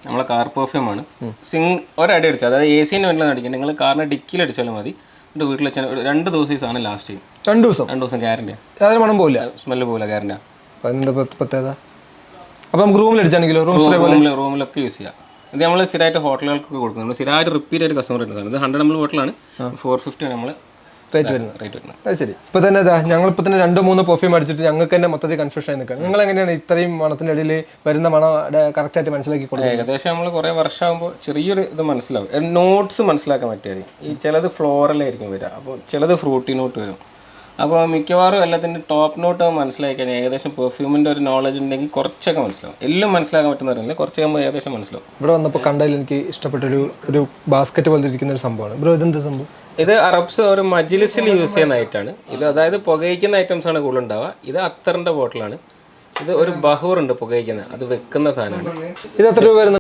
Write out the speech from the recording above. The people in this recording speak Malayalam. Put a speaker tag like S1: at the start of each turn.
S1: നമ്മളെ കാർ പെർഫ്യൂമാണ്. ഒരടി അടിച്ചത്, അതായത് എ സിൻ്റെ വെള്ളം അടിക്കുന്നത് നിങ്ങൾ കാറിന് ഡിക്കിയിൽ അടിച്ചാലും മതി. എൻ്റെ വീട്ടിൽ വെച്ചാൽ 2 ദിവസം ഈ സാധനം ലാസ്റ്റ് ചെയ്യും. 2 ദിവസം ഗ്യാരണ്ടിയാണ്.
S2: യാതൊരു മണം പോകില്ല,
S1: സ്മെല്ല് പോകില്ല, ഗ്യാരണ്ടിയാണ്.
S2: പ്രത്യേകത. അപ്പോൾ നമുക്ക് റൂമിൽ അടിച്ചാണെങ്കിലോ?
S1: റൂമിലൊക്കെ യൂസ് ചെയ്യാം. ഇത് നമ്മൾ സ്ഥിരമായിട്ട് ഹോട്ടലുകൾക്കൊക്കെ കൊടുക്കുന്നത്. നമ്മൾ സ്ഥിരമായിട്ട് റിപ്പീറ്റ് ആയിട്ട് കസ്റ്റമർ എടുക്കുന്നതാണ്. ഇത് 100 ml ബോട്ടിലാണ്. 450 ആണ് നമ്മൾ റേറ്റ് വരുന്നത്.
S2: അത് ശരി. ഇപ്പോൾ തന്നെ ഞങ്ങളിപ്പോൾ തന്നെ 2-3 പെർഫ്യൂം അടിച്ചിട്ട് ഞങ്ങൾക്ക് തന്നെ മൊത്തത്തിൽ കൺഫ്യൂഷൻ ആയി നിൽക്കുകയാണ്. നിങ്ങൾ എങ്ങനെയാണ് ഇത്രയും മണത്തിൻ്റെ ഇടയിൽ വരുന്ന മണം കറക്റ്റായിട്ട് മനസ്സിലാക്കി കൊടുക്കുക?
S1: ഏകദേശം നമ്മൾ കുറേ വർഷമാകുമ്പോൾ ചെറിയൊരു ഇത് മനസ്സിലാവും. നോട്ട്സ് മനസ്സിലാക്കാൻ പറ്റിയത് ഈ ചിലത് ഫ്ലോറലായിരിക്കും വരിക, അപ്പോൾ ചിലത് ഫ്രൂട്ടി നോട്ട് വരും. അപ്പോൾ മിക്കവാറും എല്ലാത്തിൻ്റെ ടോപ്പ് നോട്ട് മനസ്സിലാക്കി കഴിഞ്ഞാൽ ഏകദേശം പെർഫ്യൂമിൻ്റെ ഒരു നോളജ് ഉണ്ടെങ്കിൽ കുറച്ചൊക്കെ മനസ്സിലാവും. എല്ലാം മനസ്സിലാക്കാൻ പറ്റുന്ന അറിയില്ല, കുറച്ച് കഴിയുമ്പോൾ ഏകദേശം മനസ്സിലാവും.
S2: ഇവിടെ വന്നപ്പോൾ കണ്ടതിൽ എനിക്ക് ഇഷ്ടപ്പെട്ടൊരു ബാസ്ക്കറ്റ് പോലത്തെ ഇരിക്കുന്ന ഒരു സംഭവമാണ്. ബ്രോ ഇതെന്ത് സംഭവം?
S1: ഇത് അറബ്സ് ഒരു മജ്ലിസിൽ യൂസ് ചെയ്യുന്ന ഐറ്റമാണ് ഇത്. അതായത് പുകയിക്കുന്ന ഐറ്റംസ് ആണ് കൂടുതൽ ഉണ്ടാവുക. ഇത് അത്തറിൻ്റെ ബോട്ടിലാണ്. ഇത് ഒരു ബഹൂറുണ്ട് പുകയിക്കുന്നത്, അത് വെക്കുന്ന സാധനമാണ്.
S2: ഇത് എത്ര രൂപ വരുന്നത്?